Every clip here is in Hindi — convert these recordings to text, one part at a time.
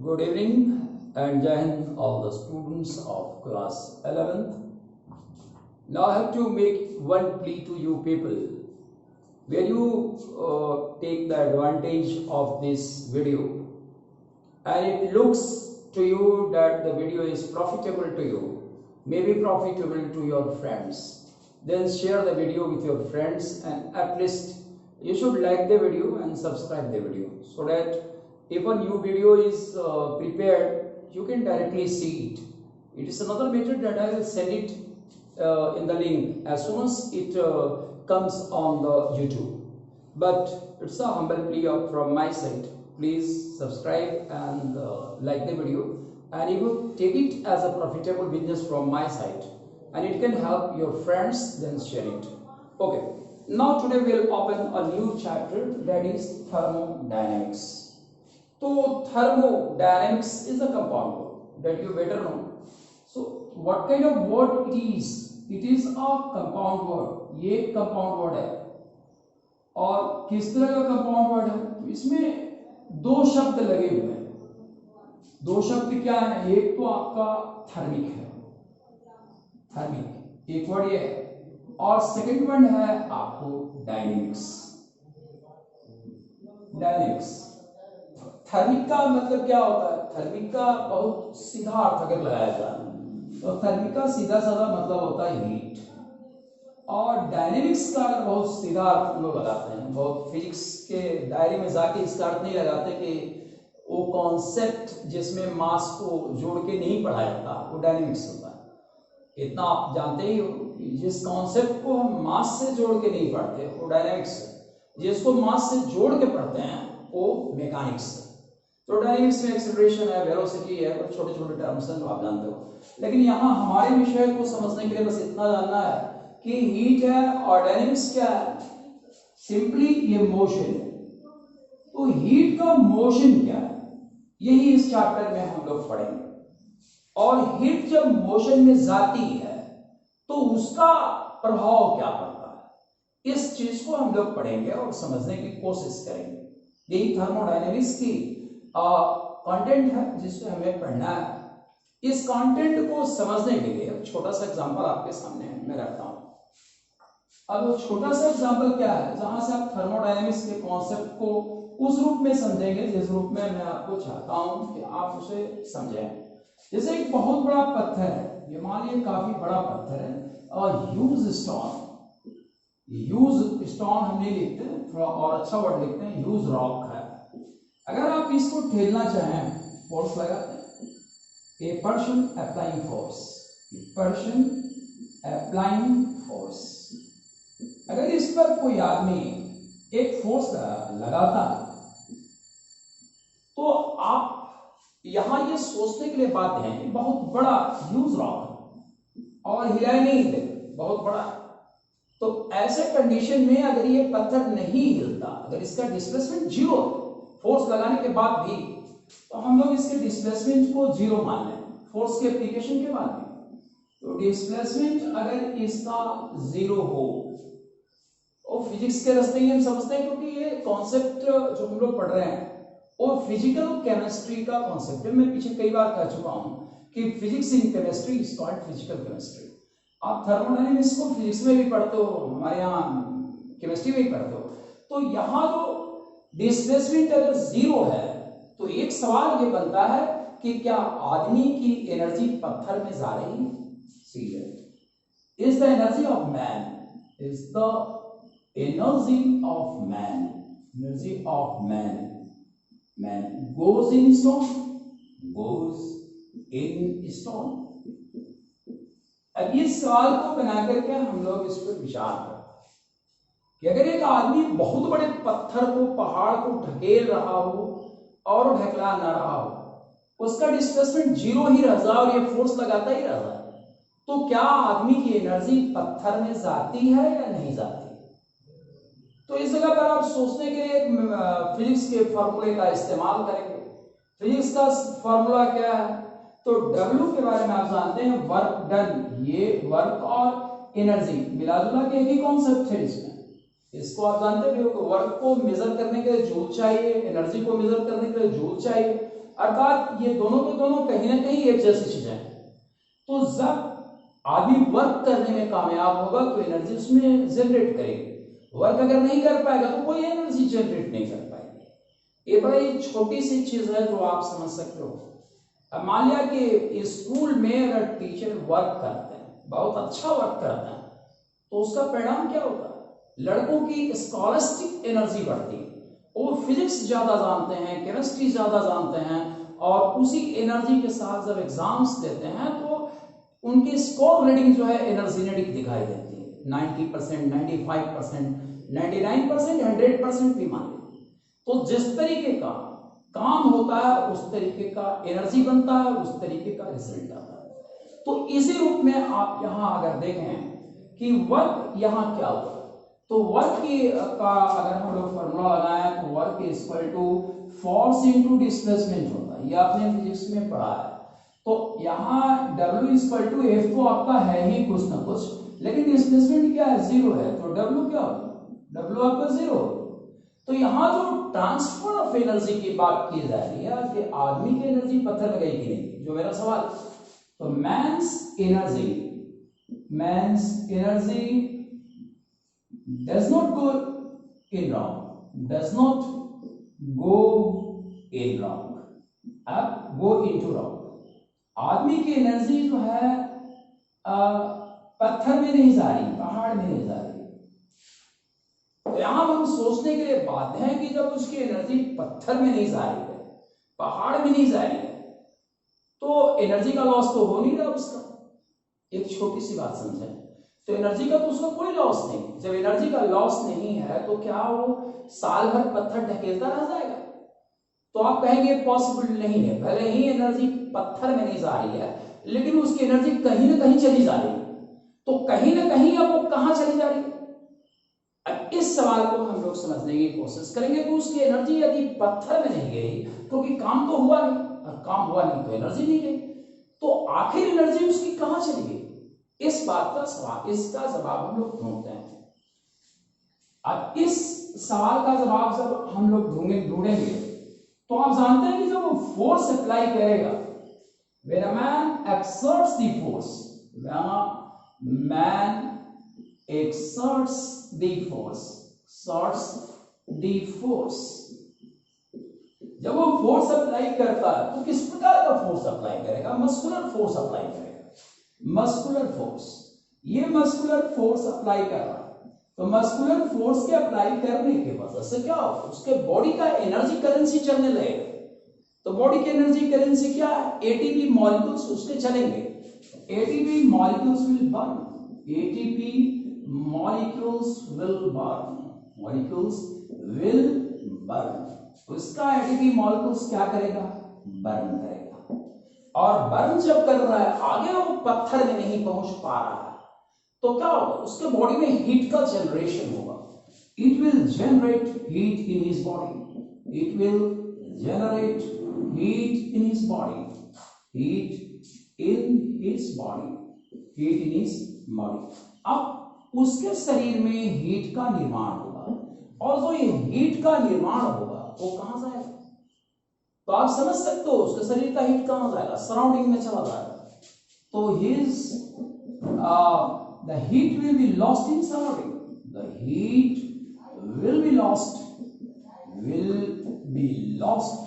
Good evening and Jai Hind all the students of class 11th. Now I have to make one plea to you people. Where you take the advantage of this video and it looks to you that the video is profitable to you, maybe profitable to your friends, then share the video with your friends and at least you should like the video and subscribe the video so that if a new video is prepared, you can directly see it. It is another method that I will send it in the link as soon as it comes on the YouTube. But it's a humble plea from my side. Please subscribe and like the video, and you will take it as a profitable business from my side, and it can help your friends, then share it. Okay, now today we will open a new chapter, that is thermodynamics. So thermodynamics is a compound word that you better know. So what kind of word it is? It is a compound word. ये एक compound word है. और किस तरह का compound word है? तो इसमें दो शब्द लगे हुए हैं. दो शब्द क्या है? एक तो आपका थर्मिक है, थर्मिक एक वर्ड ये है, और सेकंड वर्ड है आपको डायनेमिक्स. डायनेमिक्स थर्मिक का मतलब क्या होता है? थर्मिक का बहुत सीधा अर्थ अगर लगाया जाए तो थर्मिक का सीधा साधा मतलब होता है हीट, और डायनेमिक्स का अगर बहुत सीधा अर्थ हम लोग लगाते हैं, बहुत फिजिक्स के दायरे में जाके इसका अर्थ नहीं लगाते कि वो कॉन्सेप्ट जिसमें मास को जोड़ के नहीं पढ़ाया जाता वो डायनेमिक्स होता है. इतना आप जानते ही हो, जिस कॉन्सेप्ट को हम मास से जोड़ के नहीं पढ़ते वो डायनेमिक्स है, जिसको मास से जोड़ के पढ़ते हैं वो मैकेनिक्स है. तो डायनेमिक्स में एक्सेलरेशन है, वेलोसिटी है, कुछ छोटे छोटे टर्म्स हैं जो आप जानते हो. लेकिन यहाँ हमारे विषय को समझने के लिए बस इतना जानना है कि हीट है और डायनेमिक्स क्या है. सिंपली ये मोशन है. तो हीट का मोशन क्या है, यही इस चैप्टर में हम लोग पढ़ेंगे. और हीट जब मोशन में जाती है तो उसका प्रभाव क्या पड़ता है, इस चीज को हम लोग पढ़ेंगे और समझने की कोशिश करेंगे. यही थर्मोडायनेमिक्स की कंटेंट है जिसको हमें पढ़ना है. इस कंटेंट को समझने के लिए छोटा सा एग्जांपल आपके सामने मैं रखता हूं. अब वो छोटा सा एग्जांपल क्या है जहां से आप थर्मोडायनेमिक्स के कॉन्सेप्ट को उस रूप में समझेंगे जिस रूप में मैं आपको चाहता हूं कि आप उसे समझें. जैसे एक बहुत बड़ा पत्थर है, ये मान लीजिए काफी बड़ा पत्थर है, और ह्यूज स्टोन. ह्यूज स्टोन हम नहीं लिखते, थोड़ा और अच्छा वर्ड लिखते हैं, ह्यूज रॉक है. अगर आप इसको ठेलना चाहें, फोर्स लगाते हैं, a person applying force, a person applying force. अगर इस पर कोई आदमी एक फोर्स लगाता तो आप यहां ये सोचने के लिए बात है कि बहुत बड़ा ह्यूज रॉक और हिला नहीं दे, बहुत बड़ा. तो ऐसे कंडीशन में अगर ये पत्थर नहीं हिलता, अगर इसका डिस्प्लेसमेंट जीरो, फोर्स लगाने के बाद भी, तो हम लोग इसके डिस्प्लेसमेंट को जीरो मान लें फोर्स के एप्लीकेशन के बाद भी. तो डिस्प्लेसमेंट अगर इसका जीरो हो, और फिजिक्स के रास्ते ही हम समझते हैं, क्योंकि ये कॉन्सेप्ट जो हम लोग पढ़ रहे हैं वो फिजिकल केमिस्ट्री का कॉन्सेप्ट है. मैं पीछे कई बार कह चुका हूं कि physics in chemistry is called physical chemistry. आप थर्मोडायनेमिक्स को फिजिक्स में भी पढ़ते हो, हमारे यहाँ केमिस्ट्री में भी पढ़ते हो. तो यहाँ जो डिस्प्लेसमेंट अगर जीरो है तो एक सवाल ये बनता है कि क्या आदमी की एनर्जी पत्थर में जा रही है? Is the energy of man, is the energy of man, energy of man, man goes in stone, goes in stone. अब इस सवाल को बना करके हम लोग इस पर विचार करते हैं कि अगर एक आदमी बहुत बड़े पत्थर को, पहाड़ को ढकेल रहा हो और ढकला ना रहा हो, उसका डिस्प्लेसमेंट जीरो ही रह जाए और ये फोर्स लगाता ही रह जाए, तो क्या आदमी की एनर्जी पत्थर में जाती है या नहीं जाती? तो इस जगह पर आप सोचने के लिए फिजिक्स के फॉर्मूले का इस्तेमाल करेंगे. फिजिक्स का फॉर्मूला क्या है? तो W के बारे में आप जानते हैं, वर्क डन. ये वर्क और एनर्जी मिला जुला के एक ही कॉन्सेप्ट है इसमें. इसको आप जानते भी हो कि वर्क को मेजर करने के लिए जूल चाहिए, एनर्जी को मेजर करने के लिए जूल चाहिए. अर्थात ये दोनों के दोनों कहीं ना कहीं एक जैसी चीजें हैं। तो जब आदमी वर्क करने में कामयाब होगा तो एनर्जी उसमें जनरेट करेगा, वर्क अगर नहीं कर पाएगा तो कोई एनर्जी जनरेट नहीं कर पाएगी। ये बड़ी छोटी सी चीज है जो आप समझ सकते हो। अब मान लिया कि स्कूल में अगर टीचर वर्क करते हैं, बहुत अच्छा वर्क करते हैं, तो उसका परिणाम क्या होता है? लड़कों की स्कॉलस्टिक एनर्जी बढ़ती है, वो फिजिक्स ज्यादा जानते हैं, केमिस्ट्री ज्यादा जानते हैं, और उसी एनर्जी के साथ जब एग्जाम्स देते हैं तो उनकी स्कोर रीडिंग जो है एनर्जेटिक दिखाई देती है। 90%, 95%, 99%, 100% भी मान लीजिए। तो जिस तरीके का काम होता है उस तरीके का एनर्जी बनता है, उस तरीके का रिजल्ट आता है। तो इसी रूप में आप यहां अगर देखें कि वर्क यहां क्या हुआ, तो वर्क की का अगर हम लोग फॉर्मूला लगाएं तो work is equal to force into displacement होता है। ये आपने फिजिक्स में पढ़ा है। तो यहाँ W is equal to F तो आपका है ही कुछ ना कुछ, लेकिन डिस्प्लेसमेंट क्या है? 0 है, तो W क्या होगा? W आपका 0। तो यहाँ जो ट्रांसफर ऑफ एनर्जी की बात की जा रही है कि आदमी की एनर्जी पत्थर में गई कि नहीं, जो मेरा सवाल। तो मैंस energy does not go in wrong, does not go in wrong, अब go into wrong। आदमी की एनर्जी जो है पत्थर में नहीं जा रही, पहाड़ में नहीं जा रही। तो यहां हम सोचने के लिए बात है कि जब उसकी एनर्जी पत्थर में नहीं जा रही है, पहाड़ में नहीं जा रही है, तो एनर्जी का लॉस तो हो नहीं रहा उसका। एक छोटी सी बात समझें, तो एनर्जी का तो उसका कोई लॉस नहीं। जब एनर्जी का लॉस नहीं है तो क्या वो साल भर पत्थर ढकेलता रह जाएगा? तो आप कहेंगे पॉसिबल नहीं है। भले ही एनर्जी पत्थर में नहीं जा रही है, लेकिन उसकी एनर्जी कहीं ना कहीं चली जा रही है। तो कहीं ना कहीं अब वो कहां चली जा रही है? अब इस सवाल को हम लोग समझने की कोशिश करेंगे। तो उसकी एनर्जी यदि पत्थर में नहीं गई, क्योंकि काम तो हुआ नहीं, और काम हुआ नहीं तो एनर्जी नहीं गई, तो आखिर एनर्जी उसकी कहां चली गई? इस बात का सवाल, इसका जवाब हम लोग ढूंढते हैं। अब इस सवाल का जवाब जब हम लोग ढूंढेंगे तो आप जानते हैं कि जब वो फोर्स अप्लाई करेगा, when a man exerts the force, when a man exerts the force, जब वो फोर्स अप्लाई करता है तो किस प्रकार का फोर्स अप्लाई करेगा? मस्कुलर फोर्स अप्लाई करेगा। मस्कुलर फोर्स, ये मस्कुलर फोर्स अप्लाई कर रहा है। तो मस्कुलर फोर्स के अप्लाई करने की वजह से क्या होगा? उसके बॉडी का एनर्जी करेंसी चलने लगेगा। तो बॉडी की एनर्जी करेंसी क्या है? एटीपी मॉलिक्यूल्स उसके चलेंगे। ATP molecules will burn, ATP molecules will burn. उसका एटीपी मॉलिक्यूल्स क्या करेगा? बर्न करेगा। और बर्न जब कर रहा है, आगे वो पत्थर में नहीं पहुंच पा रहा है, तो क्या होगा? उसके बॉडी में हीट का जनरेशन होगा। It will generate heat in his body, it will generate heat in his body, heat in his body. अब उसके शरीर में हीट का निर्माण होगा, और जो ये हीट का निर्माण होगा वो कहां जाएगा? तो आप समझ सकते हो उसके शरीर का हीट कहां जाएगा? सराउंडिंग में चला जाएगा। तो the heat will be lost in surrounding. The heat will be lost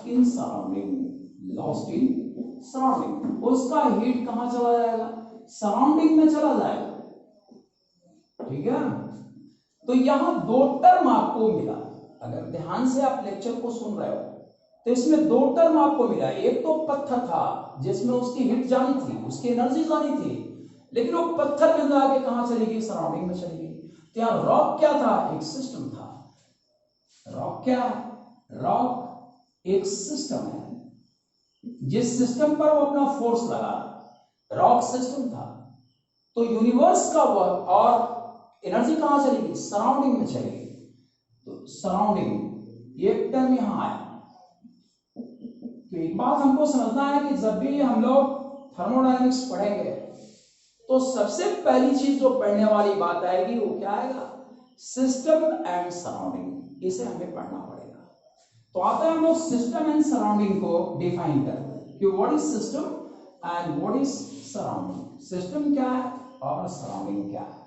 in surrounding. उसका हीट कहां चला जाएगा? सराउंडिंग में चला जाएगा। ठीक है। तो यहां दो टर्म आपको मिला। अगर ध्यान से आप लेक्चर को सुन रहे हो तो इसमें दो टर्म आपको मिला। एक तो पत्थर था जिसमें उसकी हीट जानी थी, उसकी एनर्जी जानी थी, लेकिन वो पत्थर में जाके कहां चली गई? सराउंडिंग में चली गई। तो यहां रॉक क्या था? एक सिस्टम था। रॉक क्या है? रॉक एक सिस्टम है, जिस सिस्टम पर वो अपना फोर्स लगा, रॉक सिस्टम था। तो यूनिवर्स का वर्क और एनर्जी कहां चली गई? सराउंडिंग में चली गई। तो सराउंडिंग ये टर्म यहां आया। तो एक बात हमको समझना है कि जब भी हम लोग थर्मोडायनेमिक्स पढ़ेंगे तो सबसे पहली चीज जो पढ़ने वाली बात आएगी वो क्या आएगा? System and surrounding. इसे हमें पढ़ना पड़ेगा। तो तो आता है हम लोग सिस्टम एंड सराउंडिंग को डिफाइन करते हैं कि what is system and what is surrounding. System क्या है और सराउंडिंग क्या है।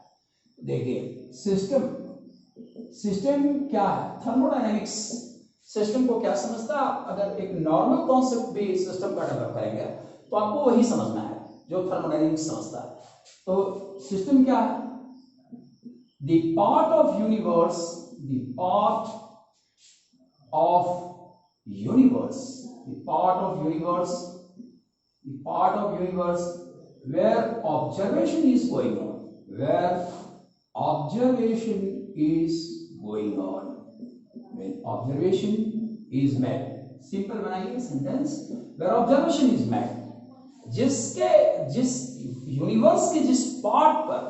देखिए सिस्टम क्या है, थर्मोडायनेमिक्स सिस्टम को क्या समझता है। अगर एक नॉर्मल कॉन्सेप्ट भी सिस्टम का डेवलप करेंगे तो आपको वही समझना है जो थर्मोडायनेमिक्स समझता है। तो सिस्टम क्या है, the part of universe, the part of universe, the part of universe, the part of universe where observation is going on, where observation is going on, when observation is made, simple बनाइए sentence, where observation is made, जिस यूनिवर्स के जिस पार्ट पर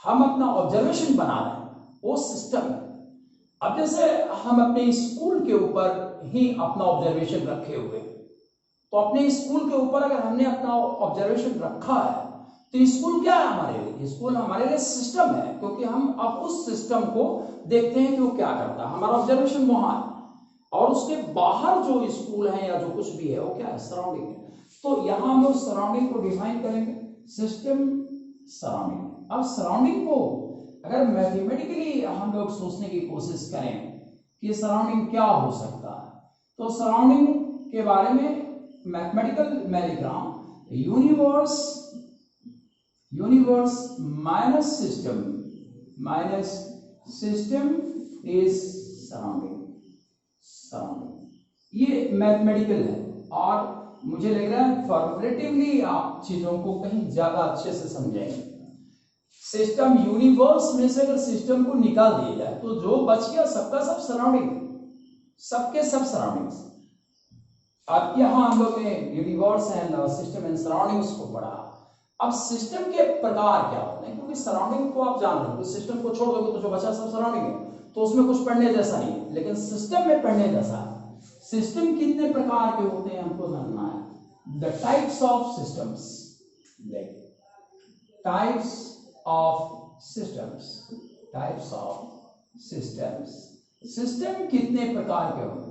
हम अपना ऑब्जर्वेशन बना रहे हैं वो सिस्टम है। अब जैसे हम अपने स्कूल के ऊपर ही अपना ऑब्जर्वेशन रखे हुए, तो अपने स्कूल के ऊपर अगर हमने अपना ऑब्जर्वेशन रखा है तो स्कूल क्या है हमारे लिए, स्कूल हमारे लिए सिस्टम है, क्योंकि हम अब उस सिस्टम को देखते हैं कि वो क्या करता है, हमारा ऑब्जर्वेशन वहां है। और उसके बाहर जो स्कूल है या जो कुछ भी है वो क्या है, सराउंडिंग है। तो यहां हम लोग सराउंडिंग को डिफाइन करेंगे, सिस्टम सराउंडिंग। अब सराउंडिंग को अगर मैथमेटिकली हम लोग सोचने की कोशिश करें कि सराउंडिंग क्या हो सकता है, तो सराउंडिंग के बारे में mathematical milligram, universe minus system is surrounding. ये मैथमेटिकल है और मुझे लग रहा है फॉर्मुलेटिवली आप चीजों को कहीं ज्यादा अच्छे से समझेंगे। सिस्टम यूनिवर्स में से अगर सिस्टम को निकाल दिया जाए तो जो बच गया सबका सब सराउंडिंग, सबके सब सराउंडिंग्स। अब यहाँ हम लोग ने universe and system and surroundings को पढ़ा। अब सिस्टम के प्रकार क्या होते हैं, क्योंकि सराउंडिंग को आप जान रहे हो, सिस्टम को छोड़ दोगे तो जो बचा सब सराउंडिंग है, तो उसमें कुछ पढ़ने जैसा नहीं है, लेकिन सिस्टम में पढ़ने जैसा है। सिस्टम कितने प्रकार के होते हैं हमको जानना है। The types of systems, types of systems, system कितने प्रकार के होते हैं।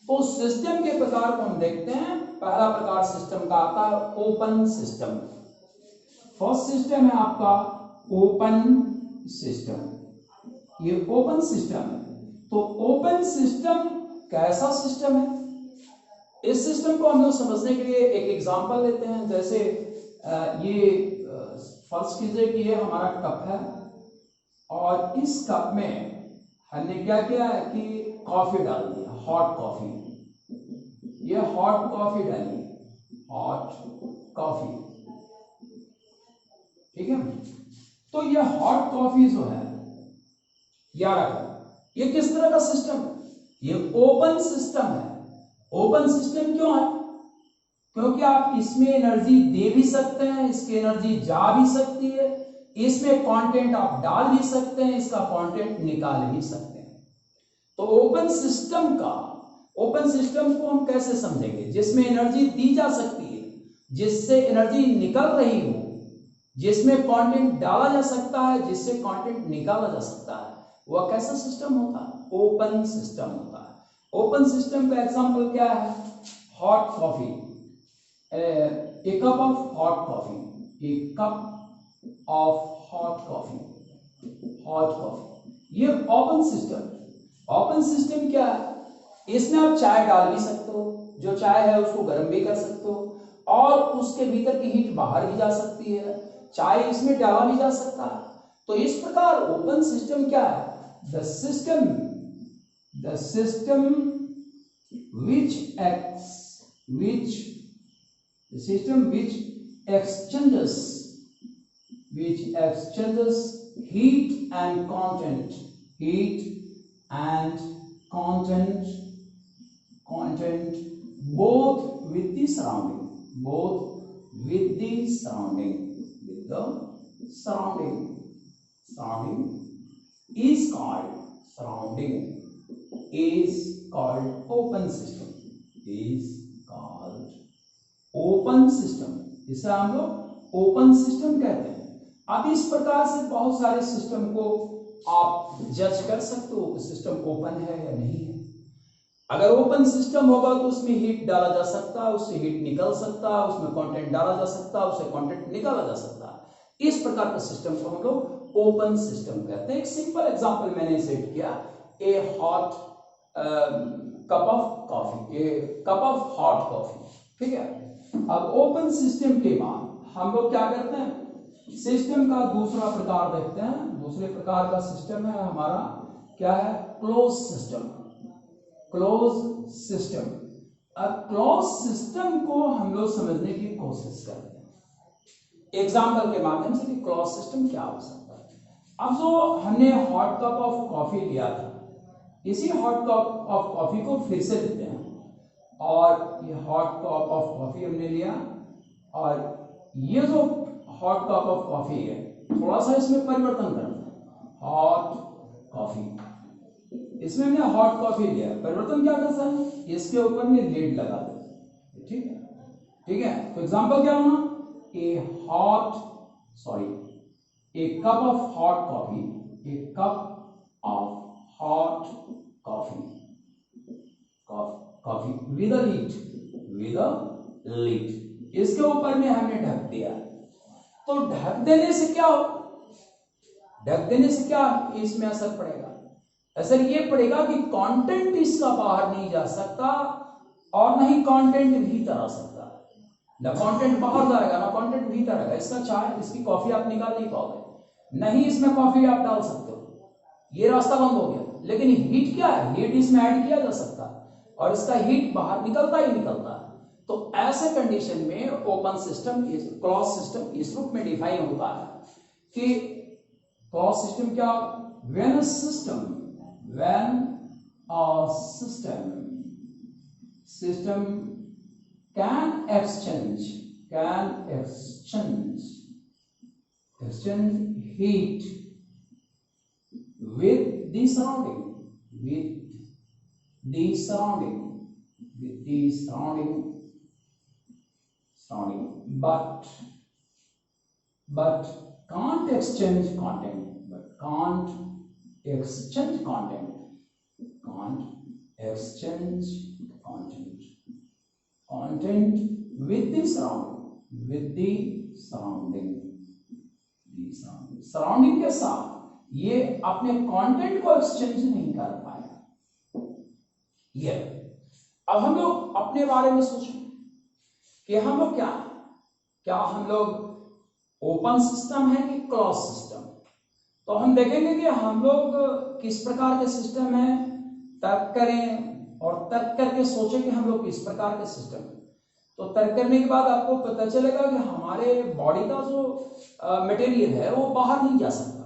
तो सिस्टम के प्रकार को हम देखते हैं। पहला प्रकार सिस्टम का आता है ओपन सिस्टम। फर्स्ट सिस्टम है आपका ओपन सिस्टम। ये ओपन सिस्टम है। तो ओपन सिस्टम कैसा सिस्टम है, इस सिस्टम को हम लोग समझने के लिए एक एग्जांपल लेते हैं। जैसे ये फर्स्ट कीजिए कि ये हमारा कप है और इस कप में हमने क्या किया है कि कॉफी डाल दिया, हॉट कॉफी। ये हॉट कॉफी डाली, हॉट कॉफी, ठीक है। तो ये हॉट कॉफी जो है याद रखो, ये किस तरह का सिस्टम है, ये ओपन सिस्टम है। ओपन सिस्टम क्यों है, क्योंकि आप इसमें एनर्जी दे भी सकते हैं, इसकी एनर्जी जा भी सकती है, इसमें कंटेंट आप डाल भी सकते हैं, इसका कंटेंट निकाल भी सकते हैं। तो ओपन सिस्टम को हम कैसे समझेंगे, जिसमें एनर्जी दी जा सकती है, जिससे एनर्जी निकल रही हो, जिसमें कंटेंट डाला जा सकता है, जिससे कंटेंट निकाला जा सकता है, वह कैसा सिस्टम होता है, ओपन सिस्टम होता है। ओपन सिस्टम का एग्जांपल क्या है, hot coffee, a cup of hot coffee, a cup of hot coffee, ये ओपन सिस्टम। ओपन सिस्टम क्या है, इसमें आप चाय डाल भी सकते हो, जो चाय है उसको गर्म भी कर सकते हो, और उसके भीतर की हीट बाहर भी जा सकती है, चाय इसमें डाला भी जा सकता है। तो इस प्रकार ओपन सिस्टम क्या है, the system which exchanges heat and content both with the surrounding, surrounding is called open system, इसे हम लोग ओपन सिस्टम कहते हैं। अब इस प्रकार से बहुत सारे सिस्टम को आप जज कर सकते हो कि सिस्टम ओपन है या नहीं है। अगर ओपन सिस्टम होगा तो उसमें हीट डाला जा सकता है, उससे हीट निकल सकता है, उसमें कंटेंट डाला जा सकता है, उससे कंटेंट निकाला जा सकता है। इस प्रकार के सिस्टम को हम लोग ओपन सिस्टम कहते हैं। एक सिंपल एग्जांपल मैंने सेट किया, ए hot cup of coffee, a cup of hot coffee, ठीक है। अब ओपन सिस्टम के बाद हम लोग क्या करते हैं, सिस्टम का दूसरा प्रकार देखते हैं। दूसरे प्रकार का सिस्टम है हमारा क्या है, क्लोज सिस्टम। क्लोज सिस्टम, अब क्लोज सिस्टम को हम लोग समझने की कोशिश करते हैं एग्जांपल के माध्यम से कि क्लोज सिस्टम क्या हो सकता है। अब जो हमने हॉट कप ऑफ कॉफी लिया था, इसी हॉट कप ऑफ कॉफी को फिर से लेते हैं, और ये हॉट कप ऑफ कॉफी हमने लिया, और ये जो हॉट कप ऑफ कॉफी है थोड़ा सा इसमें परिवर्तन करते हैं, हॉट कॉफी, इसमें हमने हॉट कॉफी लिया, परिवर्तन क्या करता है, इसके ऊपर में लिड लगा देते, ठीक है, ठीक है। तो एग्जांपल क्या होना, a cup of hot coffee, a cup of hot coffee, coffee with a lid, इसके ऊपर में हमने ढक दिया। तो ढक देने से क्या हो, ढक देने से क्या इसमें असर पड़ेगा, असर ये पड़ेगा कि कंटेंट इसका बाहर नहीं जा सकता और न ही कंटेंट भीतर आ सकता। न कंटेंट बाहर जाएगा ना कंटेंट भीतर आएगा। इसका चाय, इसकी कॉफी आप निकाल नहीं पाओगे, नहीं इसमें कॉफी आप डाल सकते हो, ये रास्ता बंद हो गया। लेकिन हीट क्या है, हीट इसमें ऐड किया जा सकता है और इसका हीट बाहर निकलता ही निकलता है। तो ऐसे कंडीशन में ओपन सिस्टम, क्लोज सिस्टम इस रूप में डिफाइन होता है कि क्लोज सिस्टम क्या, when a system can exchange heat with the surrounding, but can't exchange content, can't exchange content with the surrounding के साथ ये अपने कंटेंट को एक्सचेंज नहीं कर पाएगा। ये अब हम लोग अपने बारे में सोचें कि हम लोग क्या हम लोग ओपन सिस्टम है कि क्लोज सिस्टम। तो हम देखेंगे कि हम लोग किस प्रकार के सिस्टम है, तर्क करें और तर्क करके सोचें कि हम लोग किस प्रकार के सिस्टम। तो तर्क करने के बाद आपको पता चलेगा कि हमारे बॉडी का जो मटेरियल है वो बाहर नहीं जा सकता,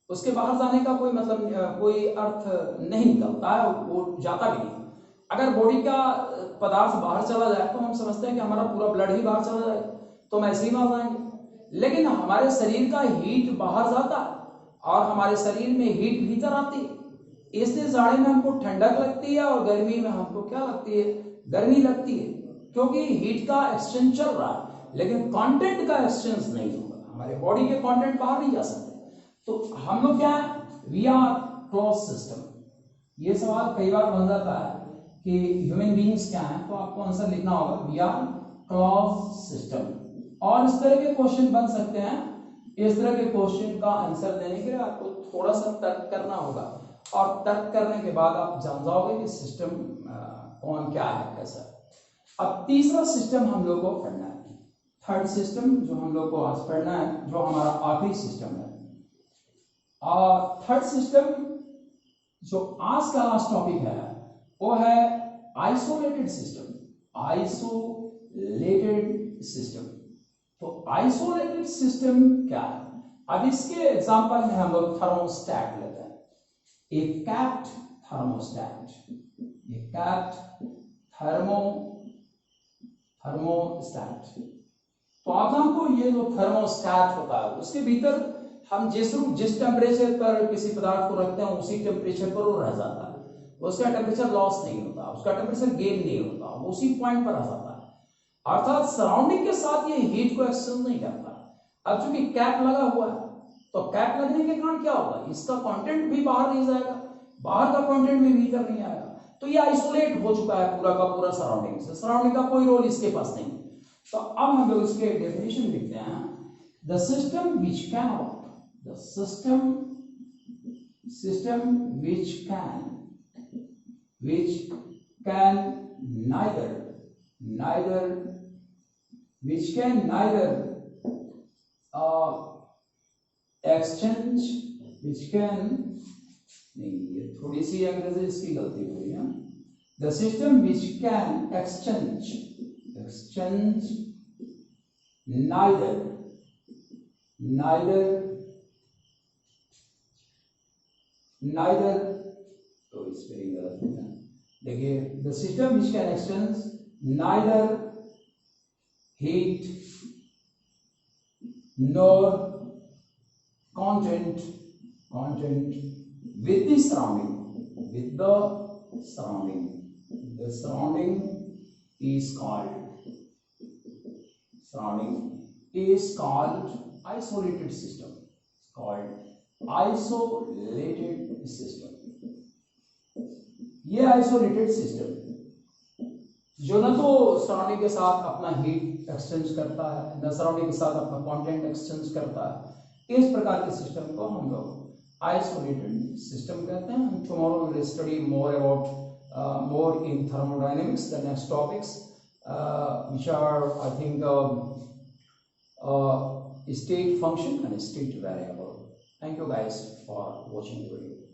उसके बाहर जाने का कोई मतलब कोई अर्थ नहीं निकलता है, वो जाता भी नहीं। अगर बॉडी का पदार्थ बाहर चला जाए तो हम समझते हैं कि हमारा पूरा ब्लड ही बाहर चला जाए तो हम ऐसे ही मार जाएंगे। लेकिन हमारे शरीर का हीट बाहर जाता और हमारे शरीर में हीट भीतर आती है, इसलिए जाड़े में हमको ठंडक लगती है और गर्मी में हमको क्या लगती है, गर्मी लगती है, क्योंकि हीट का एक्सचेंज चल रहा है लेकिन कंटेंट का एक्सचेंज नहीं होगा। हमारे बॉडी के कंटेंट बाहर नहीं जा सकते। तो हम लोग क्या है, वी आर क्लोज सिस्टम। ये सवाल कई बार बन जाता है कि ह्यूमन बीइंग्स क्या है, तो आपको आंसर लिखना होगा वी आर क्लोज सिस्टम। और इस तरह के क्वेश्चन बन सकते हैं। इस तरह के क्वेश्चन का आंसर देने के लिए आपको थोड़ा सा तर्क करना होगा और तर्क करने के बाद आप जान जाओगे कि सिस्टम कौन क्या है, कैसा। अब तीसरा सिस्टम हम लोग को पढ़ना है, थर्ड सिस्टम जो हम लोग को आज पढ़ना है, जो हमारा आखिरी सिस्टम है। और थर्ड सिस्टम जो आज का लास्ट टॉपिक है वो है आइसोलेटेड सिस्टम। आइसोलेटेड सिस्टम, तो आइसोलेटेड सिस्टम क्या है। अब इसके एग्जांपल में हम लोग थर्मोस्टेट लेते हैं, एक कैप्ड थर्मोस्टेट, एक कैप्ड थर्मोस्टेट। तो आप जानते हो ये जो थर्मोस्टेट होता है उसके भीतर हम जिस टेम्परेचर पर किसी पदार्थ को रखते हैं उसी टेम्परेचर पर वो रह जाता है, उसका टेम्परेचर लॉस नहीं होता, उसका टेम्परेचर गेन नहीं होता, वो उसी पॉइंट पर आ जाता है। अर्थात सराउंडिंग के साथ ये हीट को एक्सचेंज नहीं करता। अब चूंकि कैप लगा हुआ है तो कैप लगने के कारण क्या होगा, इसका कंटेंट भी बाहर नहीं जाएगा, बाहर का कंटेंट भी भीतर नहीं आएगा, तो ये आइसोलेट हो चुका है पूरा का पूरा सराउंडिंग से, सराउंडिंग का कोई रोल इसके पास नहीं। तो अब हम लोग इसके डेफिनेशन लिखते हैं, the system which can, the system which can neither exchange, which can, नहीं ये थोड़ी सी अंग्रेजी इसकी गलती हो रही है, the system which can exchange neither तो इस पर गलत है, देखिए, the system which can exchange neither heat nor content with the surrounding. The surrounding is called isolated system. It's called isolated system. ये आइसोलेटेड सिस्टम जो ना तो सराउंडिंग के साथ अपना हीट एक्सचेंज करता है, न सराउंडिंग के साथ अपना कंटेंट एक्सचेंज करता है, इस प्रकार के सिस्टम को हम लोग आइसोलेटेड सिस्टम कहते हैं। Tomorrow we will study more about more in thermodynamics, the next topics which are I think state function and state variable. Thank you guys for watching the video.